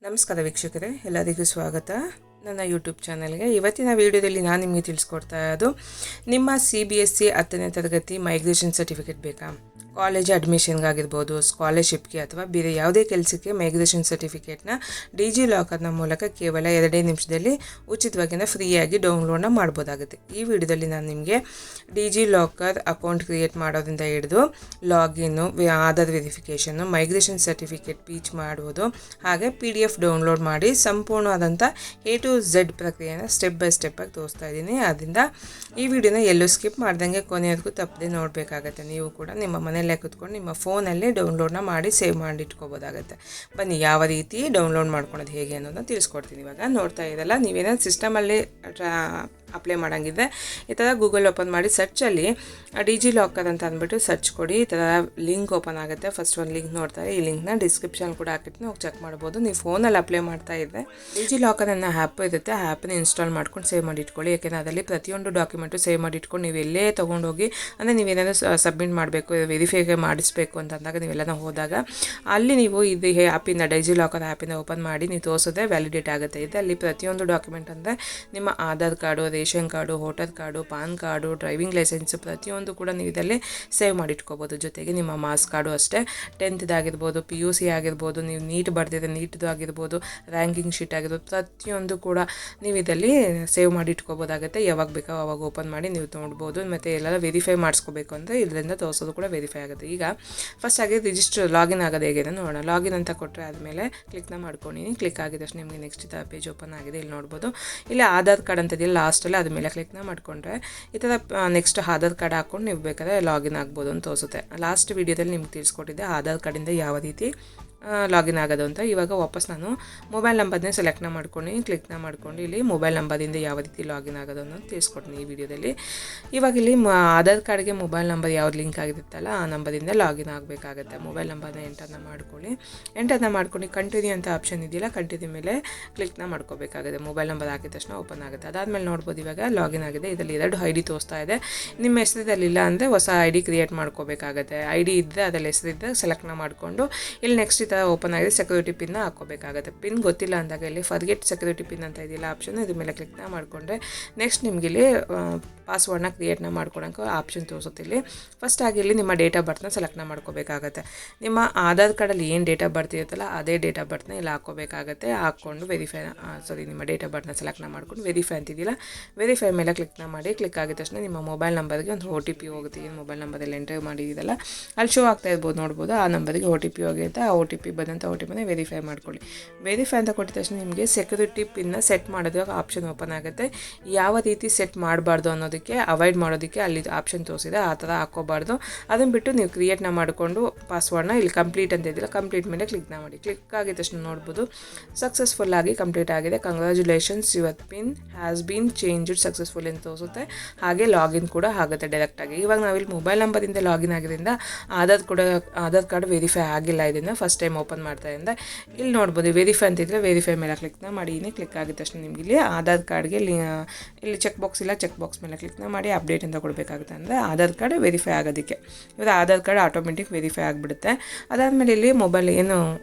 ನಮಸ್ಕಾರ ವೀಕ್ಷಕರೇ, ಎಲ್ಲರಿಗೂ ಸ್ವಾಗತ ನನ್ನ ಯೂಟ್ಯೂಬ್ ಚಾನಲ್ಗೆ. ಇವತ್ತಿನ ವಿಡಿಯೋದಲ್ಲಿ ನಾನು ನಿಮಗೆ ತಿಳಿಸ್ಕೊಡ್ತಾ ಇರೋದು ನಿಮ್ಮ CBSE 10ನೇ ತರಗತಿ ಮೈಗ್ರೇಷನ್ ಸರ್ಟಿಫಿಕೇಟ್ ಬೇಕಾ? ಕಾಲೇಜ್ ಅಡ್ಮಿಷನ್ಗಾಗಿರ್ಬೋದು, ಸ್ಕಾಲರ್ಶಿಪ್ಗೆ ಅಥವಾ ಬೇರೆ ಯಾವುದೇ ಕೆಲಸಕ್ಕೆ ಮೈಗ್ರೇಷನ್ ಸರ್ಟಿಫಿಕೇಟ್ನ ಡಿಜಿಲಾಕರ್ನ ಮೂಲಕ ಕೇವಲ 2 ನಿಮಿಷದಲ್ಲಿ ಉಚಿತವಾಗಿ ಫ್ರೀಯಾಗಿ ಡೌನ್ಲೋಡ್ನ ಮಾಡ್ಬೋದಾಗುತ್ತೆ. ಈ ವಿಡಿಯೋದಲ್ಲಿ ನಾನು ನಿಮಗೆ ಡಿಜಿಲಾಕರ್ ಅಕೌಂಟ್ ಕ್ರಿಯೇಟ್ ಮಾಡೋದ್ರಿಂದ ಹಿಡಿದು login, Aadhaar verification, migration certificate ಪೀಚ್ ಮಾಡುವುದು, ಹಾಗೆ PDF ಡೌನ್ಲೋಡ್ ಮಾಡಿ ಸಂಪೂರ್ಣವಾದಂಥ A to Z ಪ್ರಕ್ರಿಯೆನ ಸ್ಟೆಪ್ ಬೈ ಸ್ಟೆಪ್ಪಾಗಿ ತೋರಿಸ್ತಾ ಇದ್ದೀನಿ. ಆದ್ದರಿಂದ ಈ ವಿಡಿಯೋನ ಎಲ್ಲೂ ಸ್ಕಿಪ್ ಮಾಡ್ದಂಗೆ ಕೊನೆಯವರೆಗೂ ತಪ್ಪದೆ ನೋಡಬೇಕಾಗತ್ತೆ. ನೀವು ಕೂಡ ನಿಮ್ಮ ಮನೆಯಲ್ಲೇ ಕೂತ್ಕೊಂಡು ನಿಮ್ಮ ಫೋನಲ್ಲಿ ಡೌನ್ಲೋಡ್ನ ಮಾಡಿ ಸೇವ್ ಮಾಡಿ ಇಟ್ಕೋಬೋದಾಗತ್ತೆ. ಬನ್ನಿ, ಯಾವ ರೀತಿ ಡೌನ್ಲೋಡ್ ಮಾಡ್ಕೊಳೋದು ಹೇಗೆ ಅನ್ನೋದನ್ನ ತಿಳಿಸ್ಕೊಡ್ತೀನಿ. ಇವಾಗ ನೋಡ್ತಾ ಇದ್ದಲ್ಲ, ನೀವೇನಾದ್ರು ಸಿಸ್ಟಮಲ್ಲಿ ಅಪ್ಲೈ ಮಾಡೋಂಗಿದ್ರೆ ಈ ಥರ ಗೂಗಲ್ ಓಪನ್ ಮಾಡಿ ಸರ್ಚಲ್ಲಿ ಡಿಜಿಲಾಕರ್ ಅಂತ ಅಂದ್ಬಿಟ್ಟು ಸರ್ಚ್ ಕೊಡಿ. ಈ ಥರ ಲಿಂಕ್ ಓಪನ್ ಆಗುತ್ತೆ. ಫಸ್ಟ್ ಒಂದು ಲಿಂಕ್ ನೋಡ್ತಾರೆ. ಈ ಲಿಂಕ್ನ ಡಿಸ್ಕ್ರಿಪ್ಷನ್ ಕೂಡ ಹಾಕಿಟ್ಟು ಹೋಗಿ ಚೆಕ್ ಮಾಡ್ಬೋದು. ನೀವು ಫೋನಲ್ಲಿ ಅಪ್ಲೈ ಮಾಡ್ತಾ ಇದ್ದರೆ ಡಿಜಿಲಾಕರ್ ಅನ್ನೋ ಆ್ಯಪ್ ಇರುತ್ತೆ. ಆ ಆ್ಯಪನ್ನ ಇನ್ಸ್ಟಾಲ್ ಮಾಡ್ಕೊಂಡು ಸೇವ್ ಮಾಡಿ ಇಟ್ಕೊಳ್ಳಿ. ಯಾಕೆಂದರೆ ಅದರಲ್ಲಿ ಪ್ರತಿಯೊಂದು ಡಾಕ್ಯುಮೆಂಟು ಸೇವ್ ಮಾಡಿ ಇಟ್ಕೊಂಡು ನೀವು ಎಲ್ಲೇ ತೊಗೊಂಡೋಗಿ, ಅಂದರೆ ನೀವೇನಾದರೂ ಸಬ್ಮಿಟ್ ಮಾಡಬೇಕು, ವೆರಿಫೈ ಮಾಡಿಸ್ಬೇಕು ಅಂತಂದಾಗ ನೀವೆಲ್ಲನ ಹೋದಾಗ ಅಲ್ಲಿ ನೀವು ಇದು ಆ್ಯಪಿಂದ ಡಿಜಿಲಾಕರ್ ಆ್ಯಪಿಂದ ಓಪನ್ ಮಾಡಿ ನೀವು ತೋರಿಸಿದ್ರೆ ವ್ಯಾಲಿಡೇಟ್ ಆಗುತ್ತೆ. ಇದೆ ಅಲ್ಲಿ ಪ್ರತಿಯೊಂದು ಡಾಕ್ಯುಮೆಂಟ್ ಅಂದರೆ ನಿಮ್ಮ Aadhaar card, ration card, voter card, PAN card, driving licence ಪ್ರತಿಯೊಂದು ಕೂಡ ನೀವು ಇದರಲ್ಲಿ ಸೇವ್ ಮಾಡಿ ಇಟ್ಕೋಬೋದು. ಜೊತೆಗೆ ನಿಮ್ಮ ಮಾರ್ಕ್ಸ್ ಕಾರ್ಡು ಅಷ್ಟೇ, 10th ಆಗಿರ್ಬೋದು, PUC ಆಗಿರ್ಬೋದು, ನೀವು ನೀಟ್ ಬರ್ದಿದ್ರೆ ನೀಟ್ದು ಆಗಿರ್ಬೋದು, ರ್ಯಾಂಕಿಂಗ್ ಶೀಟ್ ಆಗಿರ್ಬೋದು, ಪ್ರತಿಯೊಂದು ಕೂಡ ನೀವು ಇದರಲ್ಲಿ ಸೇವ್ ಮಾಡಿ ಇಟ್ಕೋಬೋದಾಗುತ್ತೆ. ಯಾವಾಗ ಬೇಕೋ ಅವಾಗ ಓಪನ್ ಮಾಡಿ ನೀವು ನೋಡ್ಬೋದು. ಮತ್ತು ಎಲ್ಲರ ವೆರಿಫೈ ಮಾಡಿಸ್ಕೋಬೇಕು ಅಂದರೆ ಇದರಿಂದ ತೋರಿಸೋದು ಕೂಡ ವೆರಿಫೈ ಆಗುತ್ತೆ. ಈಗ ಫಸ್ಟ್ ಆಗಿ ಲಾಗಿನ್ ಆಗೋದು ಹೇಗೆ ನೋಡೋಣ. ಲಾಗಿನ್ ಅಂತ ಕೊಟ್ಟರೆ ಆದಮೇಲೆ ಕ್ಲಿಕ್ನ ಮಾಡ್ಕೊಂಡಿನಿ. ಕ್ಲಿಕ್ ಆಗಿದ ತಕ್ಷಣ ನಿಮಗೆ ನೆಕ್ಸ್ಟ್ ಈ ಥರ ಪೇಜ್ ಓಪನ್ ಆಗಿದೆ. ಇಲ್ಲಿ ನೋಡ್ಬೋದು. ಇಲ್ಲಿ ಆಧಾರ್ ಕಾರ್ಡ್ ಅಂತ ಇದೆಯಲ್ಲ ಲಾಸ್ಟಲ್ಲಿ, ಅದ ಮೇಲೆ ಕ್ಲಿಕ್ನ ಮಾಡಿಕೊಂಡ್ರೆ ಈ ಥರ ನೆಕ್ಸ್ಟ್ ಆಧಾರ್ ಕಾರ್ಡ್ ಹಾಕ್ಕೊಂಡು ನೀವು ಬೇಕಾದ್ರೆ ಲಾಗಿನ್ ಆಗ್ಬೋದು ಅಂತ ತೋರಿಸುತ್ತೆ. ಲಾಸ್ಟ್ ವೀಡಿಯೋದಲ್ಲಿ ನಿಮ್ಗೆ ತಿಳಿಸ್ಕೊಟ್ಟಿದ್ದೆ ಆಧಾರ್ ಕಾರ್ಡಿಂದ ಯಾವ ರೀತಿ ಲಾಗಿನ್ ಆಗೋದು ಅಂತ. ಇವಾಗ ವಾಪಸ್ ನಾನು ಮೊಬೈಲ್ ನಂಬರ್ನೇ ಸೆಲೆಕ್ಟ್ನ ಮಾಡ್ಕೊಂಡು ಕ್ಲಿಕ್ನ ಮಾಡ್ಕೊಂಡು ಇಲ್ಲಿ ಮೊಬೈಲ್ ನಂಬರಿಂದ ಯಾವ ರೀತಿ ಲಾಗಿನ್ ಆಗೋದು ಅನ್ನೋದು ತಿಳಿಸ್ಕೊಡ್ತೀನಿ ಈ ವಿಡಿಯೋದಲ್ಲಿ. ಇವಾಗ ಇಲ್ಲಿ ಆಧಾರ್ ಕಾರ್ಡ್ಗೆ ಮೊಬೈಲ್ ನಂಬರ್ ಯಾವ್ದು ಲಿಂಕ್ ಆಗಿರುತ್ತಲ್ಲ ಆ ನಂಬರಿಂದ ಲಾಗಿನ್ ಆಗಬೇಕಾಗುತ್ತೆ. ಮೊಬೈಲ್ ನಂಬರ್ನ ಎಂಟರ್ನ ಮಾಡ್ಕೊಂಡು ಕಂಟಿನ್ಯೂ ಅಂತ ಆಪ್ಷನ್ ಇದೆಯಲ್ಲ, ಕಂಟಿನ್ಯೂ ಮೇಲೆ ಕ್ಲಿಕ್ನ ಮಾಡ್ಕೋಬೇಕಾಗುತ್ತೆ. ಮೊಬೈಲ್ ನಂಬರ್ ಹಾಕಿದ ತಕ್ಷಣ ಓಪನ್ ಆಗುತ್ತೆ. ಅದಾದಮೇಲೆ ನೋಡ್ಬೋದು ಇವಾಗ ಲಾಗಿನ್ ಆಗಿದೆ. ಇದರಲ್ಲಿ 2 ID ತೋರಿಸ್ತಾ ಇದೆ. ನಿಮ್ಮ ಹೆಸರಿದಲ್ಲಿಲ್ಲ ಅಂದರೆ ಹೊಸ ID ಕ್ರಿಯೇಟ್ ಮಾಡ್ಕೋಬೇಕಾಗುತ್ತೆ. ID ಇದ್ದರೆ ಅದರಲ್ಲಿ ಹೆಸರಿದ್ದರೆ ಸೆಲೆಕ್ಟ್ನ ಮಾಡಿಕೊಂಡು ಇಲ್ಲಿ ನೆಕ್ಸ್ಟ್ ಓಪನ್ ಆಗಿದೆ. ಸೆಕ್ಯೂರಿಟಿ ಪಿನ್ನ ಹಾಕೋಬೇಕಾಗುತ್ತೆ. ಪಿನ್ ಗೊತ್ತಿಲ್ಲ ಅಂದಾಗ ಇಲ್ಲಿ ಫರ್ಗೆಟ್ ಸೆಕ್ಯೂರಿಟಿ ಪಿನ್ ಅಂತ ಇದೆಯಲ್ಲ ಆಪ್ಷನ್, ಇದ್ರ ಮೇಲೆ ಕ್ಲಿಕ್ನ ಮಾಡಿಕೊಂಡ್ರೆ ನೆಕ್ಸ್ಟ್ ನಿಮ್ಗೆ ಇಲ್ಲಿ ಪಾಸ್ವರ್ಡ್ನ ಕ್ರಿಯೇಟ್ನ ಮಾಡ್ಕೊಳಕ್ಕೆ ಆಪ್ಷನ್ ತೋರಿಸುತ್ತೆ. ಇಲ್ಲಿ ಫಸ್ಟ್ ಆಗಿ ಇಲ್ಲಿ ನಿಮ್ಮ ಡೇಟ್ ಆಫ್ ಬರ್ತ್ನ ಸೆಲೆಕ್ಟ್ನ ಮಾಡ್ಕೋಬೇಕಾಗತ್ತೆ. ನಿಮ್ಮ ಆಧಾರ್ ಕಾರ್ಡಲ್ಲಿ ಏನು ಡೇಟ್ ಆಫ್ ಬರ್ತ್ ಇರುತ್ತಲ್ಲ ಅದೇ ಡೇಟ್ ಆಫ್ ಬರ್ತ್ನ ಇಲ್ಲಿ ಹಾಕ್ಕೋಬೇಕಾಗತ್ತೆ. ಹಾಕ್ಕೊಂಡು ನಿಮ್ಮ ಡೇಟ್ ಆಫ್ ಬರ್ತ್ನ ಸೆಲೆಕ್ಟ್ನ ಮಾಡ್ಕೊಂಡು ವೆರಿಫೈ ಅಂತಿದ್ದಿಲ್ಲ, ವೆರಿಫೈ ಮೇಲೆ ಕ್ಲಿಕ್ನ ಮಾಡಿ. ಕ್ಲಿಕ್ ಆಗಿದ ತಕ್ಷಣ ನಿಮ್ಮ ಮೊಬೈಲ್ ನಂಬರ್ಗೆ ಒಂದು OTP ಹೋಗುತ್ತೆ. ಏನು ಮೊಬೈಲ್ ನಂಬರಲ್ಲಿ ಎಂಟರ್ ಮಾಡಿದ್ದೀರಲ್ಲ ಅಲ್ಲಿ ಶೋ ಆಗ್ತಾ ಇರ್ಬೋದು, ನೋಡ್ಬೋದು. ಆ ನಂಬರ್ಗೆ OTP ಹೋಗಿರುತ್ತೆ. ಆ OTP ಬಂದಂಥ OTPನ ವೆರಿಫೈ ಮಾಡ್ಕೊಳ್ಳಿ. ವೆರಿಫೈ ಅಂತ ಕೊಟ್ಟಿದ ತಕ್ಷಣ ನಿಮಗೆ ಸೆಕ್ಯೂರಿಟಿ ಪಿನ್ನ ಸೆಟ್ ಮಾಡೋದು ಆಪ್ಷನ್ ಓಪನ್ ಆಗುತ್ತೆ. ಯಾವ ರೀತಿ ಸೆಟ್ ಮಾಡಬಾರ್ದು ಅನ್ನೋದಕ್ಕೆ, ಅವಾಯ್ಡ್ ಮಾಡೋದಕ್ಕೆ ಅಲ್ಲಿ ಆಪ್ಷನ್ ತೋರಿಸಿದೆ. ಆ ಥರ ಹಾಕ್ಕೋಬಾರ್ದು. ಅದನ್ನು ಬಿಟ್ಟು ನೀವು ಕ್ರಿಯೇಟ್ನ ಮಾಡಿಕೊಂಡು ಪಾಸ್ವರ್ಡ್ನ ಇಲ್ಲಿ ಕಂಪ್ಲೀಟ್ ಅಂತ ಇದ್ದಿಲ್ಲ, ಕಂಪ್ಲೀಟ್ ಮೇಲೆ ಕ್ಲಿಕ್ನ ಮಾಡಿ. ಕ್ಲಿಕ್ ಆಗಿದ ತಕ್ಷಣ ನೋಡ್ಬೋದು ಸಕ್ಸಸ್ಫುಲ್ ಆಗಿ ಕಂಪ್ಲೀಟ್ ಆಗಿದೆ. Congratulations, your pin has been changed successful ಅಂತ ತೋರಿಸುತ್ತೆ. ಹಾಗೆ ಲಾಗಿನ್ ಕೂಡ ಆಗುತ್ತೆ ಡೈರೆಕ್ಟಾಗಿ. ಇವಾಗ ನಾವಿಲ್ಲಿ ಮೊಬೈಲ್ ನಂಬರಿಂದ ಲಾಗಿನ್ ಆಗಿದ್ದರಿಂದ ಆಧಾರ್ ಕಾರ್ಡ್ ವೆರಿಫೈ ಆಗಿಲ್ಲ. ಇದನ್ನು ಫಸ್ಟ್ ಟೈಮ್ ಓಪನ್ ಮಾಡ್ತಾ ಇದ್ದ ಇಲ್ಲಿ ನೋಡ್ಬೋದು ವೆರಿಫೈ ಅಂತಿದ್ರೆ ವೆರಿಫೈ ಮೇಲೆ ಕ್ಲಿಕ್ನ ಮಾಡಿ. ಕ್ಲಿಕ್ ಆಗಿದ ತಕ್ಷಣ ನಿಮ್ಗೆ ಇಲ್ಲಿ ಆಧಾರ್ ಕಾರ್ಡ್ಗೆ ಇಲ್ಲಿ ಚೆಕ್ ಬಾಕ್ಸ್ ಇಲ್ಲ, ಚೆಕ್ ಬಾಕ್ಸ್ ಮೇಲೆ ಕ್ಲಿಕ್ನ ಮಾಡಿ ಅಪ್ಡೇಟ್ ಅಂತ ಕೊಡಬೇಕಾಗುತ್ತೆ. ಅಂದರೆ ಆಧಾರ್ ಕಾರ್ಡ್ ವೆರಿಫೈ ಆಗೋದಕ್ಕೆ ಇವಾಗ ಆಧಾರ್ ಕಾರ್ಡ್ ಆಟೋಮೆಟಿಕ್ ವೆರಿಫೈ ಆಗಿಬಿಡುತ್ತೆ. ಅದಾದಮೇಲೆ ಇಲ್ಲಿ ಮೊಬೈಲ್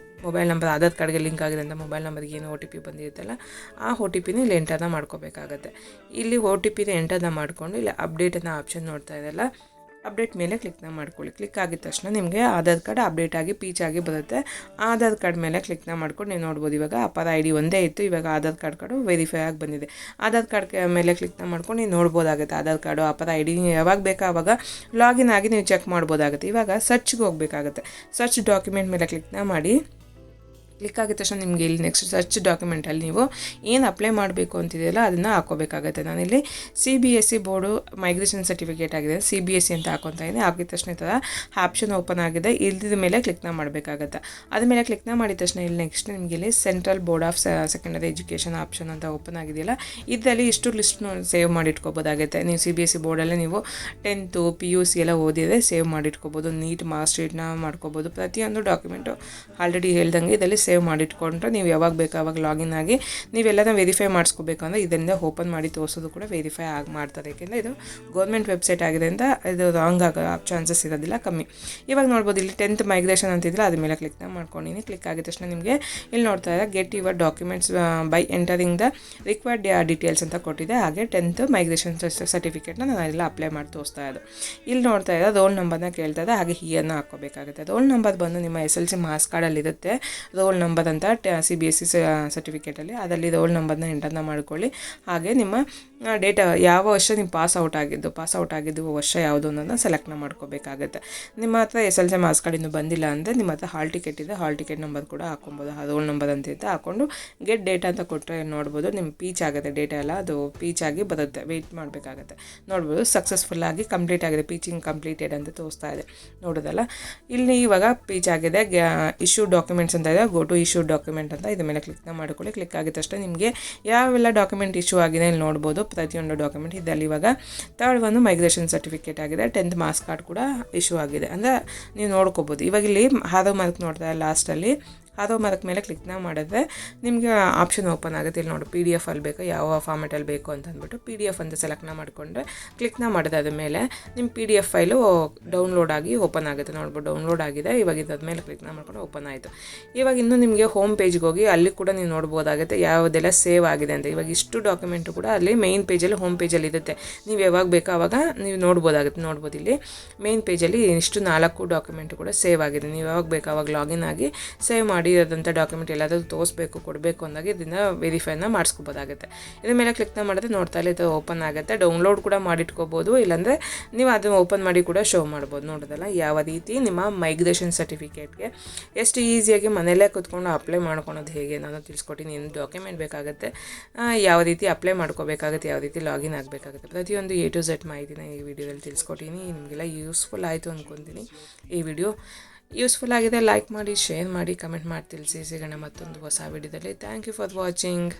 ನಂಬರ್ ಆಧಾರ್ ಕಾರ್ಡ್ಗೆ ಲಿಂಕ್ ಆಗಿದೆ ಅಂತ ಮೊಬೈಲ್ ನಂಬರ್ಗೆ ಏನು OTP ಬಂದಿರುತ್ತಲ್ಲ ಆ OTPನ ಇಲ್ಲಿ ಎಂಟರ್ನ ಮಾಡ್ಕೋಬೇಕಾಗತ್ತೆ. ಇಲ್ಲಿ OTPನ ಎಂಟರ್ನ ಮಾಡಿಕೊಂಡು ಇಲ್ಲಿ ಅಪ್ಡೇಟ್ ಅನ್ನೋ ಆಪ್ಷನ್ ನೋಡ್ತಾ ಇದೆಯಲ್ಲ, ಅಪ್ಡೇಟ್ ಮೇಲೆ ಕ್ಲಿಕ್ನ ಮಾಡ್ಕೊಳ್ಳಿ. ಕ್ಲಿಕ್ ಆಗಿದ ತಕ್ಷಣ ನಿಮಗೆ ಆಧಾರ್ ಕಾರ್ಡ್ ಅಪ್ಡೇಟ್ ಆಗಿ ಪೀಚ್ ಆಗಿ ಬರುತ್ತೆ. ಆಧಾರ್ ಕಾರ್ಡ್ ಮೇಲೆ ಕ್ಲಿಕ್ನ ಮಾಡ್ಕೊಂಡು ನೀವು ನೋಡ್ಬೋದು ಇವಾಗ ಅಪರ ID ಒಂದೇ ಇತ್ತು, ಇವಾಗ ಆಧಾರ್ ಕಾರ್ಡು ವೆರಿಫೈ ಆಗಿ ಬಂದಿದೆ. ಆಧಾರ್ ಕಾರ್ಡ್ ಮೇಲೆ ಕ್ಲಿಕ್ನ ಮಾಡ್ಕೊಂಡು ನೀವು ನೋಡ್ಬೋದಾಗುತ್ತೆ ಆಧಾರ್ ಕಾರ್ಡು ಅಪರ ID ಯಾವಾಗ ಬೇಕೋ ಆವಾಗ ಲಾಗಿನ್ ಆಗಿ ನೀವು ಚೆಕ್ ಮಾಡ್ಬೋದಾಗುತ್ತೆ. ಇವಾಗ ಸರ್ಚ್ಗೆ ಹೋಗಬೇಕಾಗುತ್ತೆ. ಸರ್ಚ್ ಡಾಕ್ಯುಮೆಂಟ್ ಮೇಲೆ ಕ್ಲಿಕ್ನ ಮಾಡಿ. ಕ್ಲಿಕ್ ಆಗಿದ ತಕ್ಷಣ ನಿಮಗೆ ಇಲ್ಲಿ ನೆಕ್ಸ್ಟ್ ಸರ್ಚ್ ಡಾಕ್ಯುಮೆಂಟಲ್ಲಿ ನೀವು ಏನು ಅಪ್ಲೈ ಮಾಡಬೇಕು ಅಂತಿದೆಯಲ್ಲ ಅದನ್ನು ಹಾಕೋಬೇಕಾಗುತ್ತೆ. ನಾನಿಲ್ಲಿ CBSE ಬೋರ್ಡು ಮೈಗ್ರೇಷನ್ ಸರ್ಟಿಫಿಕೇಟ್ ಆಗಿದೆ, CBSE ಅಂತ ಹಾಕೊತಾ ಇದ್ದೀನಿ. ಹಾಕಿದ ತಕ್ಷಣ ಈ ಥರ ಆಪ್ಷನ್ ಓಪನ್ ಆಗಿದೆ. ಇಲ್ದಿದ ಮೇಲೆ ಕ್ಲಿಕ್ನ ಮಾಡಬೇಕಾಗತ್ತೆ. ಅದ್ಮೇಲೆ ಕ್ಲಿಕ್ನ ಮಾಡಿದ ತಕ್ಷಣ ಇಲ್ಲಿ ನೆಕ್ಸ್ಟ್ ನಿಮಗೆ ಇಲ್ಲಿ central board of secondary education option ಅಂತ ಓಪನ್ ಆಗಿದೆಯಲ್ಲ, ಇದರಲ್ಲಿ ಇಷ್ಟು ಲಿಸ್ಟ್ನ ಸೇವ್ ಮಾಡಿಟ್ಕೋಬೋದಾಗುತ್ತೆ. ನೀವು CBSE ಬೋರ್ಡಲ್ಲಿ ನೀವು 10th PUC ಎಲ್ಲ ಓದಿದರೆ ಸೇವ್ ಮಾಡಿಟ್ಕೋಬೋದು. ನೀಟ್ ಮಾರ್ಕ್ಸ್ ಶೀಟ್ನ ಮಾಡ್ಕೋಬೋದು. ಪ್ರತಿಯೊಂದು ಡಾಕ್ಯುಮೆಂಟು ಆಲ್ರೆಡಿ ಹೇಳ್ದಂಗೆ ಇದರಲ್ಲಿ ಸೇವ್ ಮಾಡಿಟ್ಕೊಂಡ್ರೆ ನೀವು ಯಾವಾಗ ಬೇಕೋ ಆವಾಗ ಲಾಗಿನ್ ಆಗಿ ನೀವೆಲ್ಲನ ವೆರಿಫೈ ಮಾಡಿಸ್ಕೋಬೇಕು ಅಂದರೆ ಇದರಿಂದ ಓಪನ್ ಮಾಡಿ ತೋರಿಸೋದು ಕೂಡ ವೆರಿಫೈ ಆಗಿ ಮಾಡ್ತಾರೆ. ಏಕೆಂದರೆ ಇದು ಗೌರ್ಮೆಂಟ್ ವೆಬ್ಸೈಟ್ ಆಗಿದೆ ಅಂತ ಇದು ರಾಂಗ್ ಆಗೋ ಚಾನ್ಸಸ್ ಇರೋದಿಲ್ಲ, ಕಮ್ಮಿ. ಇವಾಗ ನೋಡ್ಬೋದು ಇಲ್ಲಿ 10th ಮೈಗ್ರೇಷನ್ ಅಂತಿದ್ರೆ ಅದ್ರ ಮೇಲೆ ಕ್ಲಿಕ್ನ ಮಾಡ್ಕೊಂಡಿನಿ. ಕ್ಲಿಕ್ ಆಗಿದ ತಕ್ಷಣ ನಿಮಗೆ ಇಲ್ಲಿ ನೋಡ್ತಾ ಇದ್ದಾರೆ get your documents by entering the required details ಅಂತ ಕೊಟ್ಟಿದೆ. ಹಾಗೆ 10th ಮೈಗ್ರೇಷನ್ ಸರ್ಟಿಫಿಕೇಟ್ನ ನಾನು ಎಲ್ಲ ಅಪ್ಲೈ ಮಾಡಿ ತೋರಿಸ್ತಾ ಇದ್ದು. ಇಲ್ಲಿ ನೋಡ್ತಾ ಇದ್ದಾರೆ ರೋಲ್ ನಂಬರ್ನ ಕೇಳ್ತಾ ಇದೆ, ಹಾಗೆ ಇಯರ್ನ ಹಾಕೋಬೇಕಾಗುತ್ತೆ. ರೋಲ್ ನಂಬರ್ ಬಂದು ನಿಮ್ಮ SLC ಮಾರ್ಕ್ಸ್ ಕಾರ್ಡಲ್ಲಿ ಇರುತ್ತೆ ರೋಲ್ ನಂಬರ್ ಅಂತ CBSE ಸರ್ಟಿಫಿಕೇಟಲ್ಲಿ, ಅದರಲ್ಲಿ ರೋಲ್ ನಂಬರ್ನ ಎಂಟರ್ನ ಮಾಡ್ಕೊಳ್ಳಿ. ಹಾಗೆ ನಿಮ್ಮ ಡೇಟಾ ಯಾವ ವರ್ಷ ನೀವು ಪಾಸ್ ಔಟ್ ಆಗಿದ್ದು ವರ್ಷ ಯಾವುದು ಅನ್ನೋದನ್ನ ಸೆಲೆಕ್ಟ್ನ ಮಾಡ್ಕೋಬೇಕಾಗುತ್ತೆ. ನಿಮ್ಮ ಹತ್ರ SLC ಮಾರ್ಕ್ಸ್ ಕಾರ್ಡ್ ಇನ್ನೂ ಬಂದಿಲ್ಲ ಅಂದರೆ ನಿಮ್ಮ ಹತ್ರ ಹಾಲ್ ಟಿಕೆಟ್ ಇದೆ, ಹಾಲ್ ಟಿಕೆಟ್ ನಂಬರ್ ಕೂಡ ಹಾಕೊಬೋದು. ಆ ರೋಲ್ ನಂಬರ್ ಅಂತ ಹಾಕ್ಕೊಂಡು ಗೆಟ್ ಡೇಟಾ ಅಂತ ಕೊಟ್ಟರೆ ನೋಡ್ಬೋದು ನಿಮ್ಮ ಪೀಚ್ ಆಗುತ್ತೆ, ಡೇಟಾ ಎಲ್ಲ ಅದು ಪೀಚ್ ಆಗಿ ಬರುತ್ತೆ. ವೆಯ್ಟ್ ಮಾಡಬೇಕಾಗುತ್ತೆ. ನೋಡ್ಬೋದು ಸಕ್ಸಸ್ಫುಲ್ಲಾಗಿ ಕಂಪ್ಲೀಟ್ ಆಗಿದೆ, ಪೀಚಿಂಗ್ ಕಂಪ್ಲೀಟೆಡ್ ಅಂತ ತೋರಿಸ್ತಾ ಇದೆ, ನೋಡೋದಲ್ಲ. ಇಲ್ಲಿ ಇವಾಗ ಪೀಚ್ ಆಗಿದೆ. ಇಶ್ಯೂ ಡಾಕ್ಯುಮೆಂಟ್ಸ್ ಅಂತ ಇದೆ, ಗೋ ಟು ಇಶ್ಯೂ ಡಾಕ್ಯುಮೆಂಟ್ ಅಂತ ಇದ್ರ ಮೇಲೆ ಕ್ಲಿಕ್ನ ಮಾಡ್ಕೊಳ್ಳಿ. ಕ್ಲಿಕ್ ಆಗಿದ ತಕ್ಷಣ ನಿಮಗೆ ಯಾವೆಲ್ಲ ಡಾಕ್ಯುಮೆಂಟ್ ಇಶ್ಯೂ ಆಗಿದೆ ಇಲ್ಲಿ ನೋಡ್ಬೋದು, ಪ್ರತಿಯೊಂದು ಡಾಕ್ಯುಮೆಂಟ್. ಇದರಲ್ಲಿ ಇವಾಗ ಥರ್ಡ್ ಒಂದು ಮೈಗ್ರೇಷನ್ ಸರ್ಟಿಫಿಕೇಟ್ ಆಗಿದೆ, 10th ಮಾರ್ಕ್ಸ್ ಕಾರ್ಡ್ ಕೂಡ ಇಶ್ಯೂ ಆಗಿದೆ ಅಂದರೆ ನೀವು ನೋಡ್ಕೋಬೋದು. ಇವಾಗ ಇಲ್ಲಿ ಆರೋ ಮಾರ್ಕ್ ನೋಡ್ತಾ ಲಾಸ್ಟಲ್ಲಿ ಆರೋ ಮಾರ್ಕ್ ಮೇಲೆ ಕ್ಲಿಕ್ನ ಮಾಡಿದ್ರೆ ನಿಮಗೆ ಆಪ್ಷನ್ ಓಪನ್ ಆಗುತ್ತೆ. ಇಲ್ಲಿ ನೋಡಿ PDF ಅಲ್ಲಿ ಬೇಕು, ಯಾವ ಫಾರ್ಮೆಟಲ್ಲಿ ಬೇಕು ಅಂತ ಅಂದ್ಬಿಟ್ಟು PDF ಅಂತ ಸೆಲೆಕ್ಟ್ನ ಮಾಡಿಕೊಂಡ್ರೆ ಕ್ಲಿಕ್ನ ಮಾಡಿದೆ ಅದ್ರ ಮೇಲೆ ನಿಮ್ಮ PDF ಫೈಲು ಡೌನ್ಲೋಡ್ ಆಗಿ ಓಪನ್ ಆಗುತ್ತೆ. ನೋಡ್ಬೋದು ಡೌನ್ಲೋಡ್ ಆಗಿದೆ. ಇವಾಗ ಇದ್ರ ಮೇಲೆ ಕ್ಲಿಕ್ನ ಮಾಡ್ಕೊಂಡು ಓಪನ್ ಆಯಿತು. ಇವಾಗ ಇನ್ನೂ ನಿಮಗೆ ಹೋಮ್ ಪೇಜ್ಗೆ ಹೋಗಿ ಅಲ್ಲಿ ಕೂಡ ನೀವು ನೋಡ್ಬೋದಾಗುತ್ತೆ ಯಾವುದೆಲ್ಲ ಸೇವ್ ಆಗಿದೆ ಅಂತ. ಇವಾಗ ಇಷ್ಟು ಡಾಕ್ಯುಮೆಂಟು ಕೂಡ ಅಲ್ಲಿ ಮೇನ್ ಪೇಜಲ್ಲಿ ಹೋಮ್ ಪೇಜಲ್ಲಿ ಇರುತ್ತೆ. ನೀವು ಯಾವಾಗ ಬೇಕೋ ಆವಾಗ ನೀವು ನೋಡ್ಬೋದು. ಇಲ್ಲಿ ಮೇನ್ ಪೇಜಲ್ಲಿ ಇಷ್ಟು 4 ಡಾಕ್ಯುಮೆಂಟು ಕೂಡ ಸೇವ್ ಆಗಿದೆ. ನೀವು ಯಾವಾಗ ಬೇಕೋ ಆವಾಗ ಲಾಗಿನ್ ಆಗಿ ಸೇವ್ ಮಾಡಿರೋದಂಥ ಡಾಕ್ಯುಮೆಂಟ್ ಎಲ್ಲಾದರೂ ತೋರಿಸ್ಬೇಕು ಕೊಡಬೇಕು ಅಂದಾಗ ಇದನ್ನು ವೆರಿಫೈನ ಮಾಡಿಸ್ಕೋಬೋದಾಗುತ್ತೆ. ಇದ್ರ ಮೇಲೆ ಕ್ಲಿಕ್ನ ಮಾಡಿದ್ರೆ ನೋಡ್ತಾ ಇಲ್ಲ ಇದು ಓಪನ್ ಆಗುತ್ತೆ. ಡೌನ್ಲೋಡ್ ಕೂಡ ಮಾಡಿಟ್ಕೋಬೋದು, ಇಲ್ಲಾಂದರೆ ನೀವು ಅದನ್ನು ಓಪನ್ ಮಾಡಿ ಕೂಡ ಶೋ ಮಾಡ್ಬೋದು. ನೋಡೋದಲ್ಲ ಯಾವ ರೀತಿ ನಿಮ್ಮ ಮೈಗ್ರೇಷನ್ ಸರ್ಟಿಫಿಕೇಟ್ಗೆ ಎಷ್ಟು ಈಸಿಯಾಗಿ ಮನೆಯಲ್ಲೇ ಕೂತ್ಕೊಂಡು ಅಪ್ಲೈ ಮಾಡ್ಕೊಳೋದು ಹೇಗೆ ನಾನು ತಿಳಿಸ್ಕೊಟ್ಟಿನಿ. ಏನು ಡಾಕ್ಯುಮೆಂಟ್ ಬೇಕಾಗುತ್ತೆ, ಯಾವ ರೀತಿ ಅಪ್ಲೈ ಮಾಡ್ಕೋಬೇಕಾಗುತ್ತೆ, ಯಾವ ರೀತಿ ಲಾಗಿನ್ ಆಗಬೇಕಾಗುತ್ತೆ, ಪ್ರತಿಯೊಂದು A to Z ಮಾಹಿತಿನ ಈ ವಿಡಿಯೋದಲ್ಲಿ ತಿಳಿಸ್ಕೊಟ್ಟಿನಿ. ನಿಮಗೆಲ್ಲ ಯೂಸ್ಫುಲ್ ಆಯಿತು ಅಂದ್ಕೊತೀನಿ. ಈ ವಿಡಿಯೋ ಯೂಸ್ಫುಲ್ ಆಗಿದೆ, ಲೈಕ್ ಮಾಡಿ, ಶೇರ್ ಮಾಡಿ, ಕಮೆಂಟ್ ಮಾಡಿ ತಿಳಿಸಿ. ಸಿಗೋಣ ಮತ್ತೊಂದು ಹೊಸ ವಿಡಿಯೋದಲ್ಲಿ. Thank you for watching.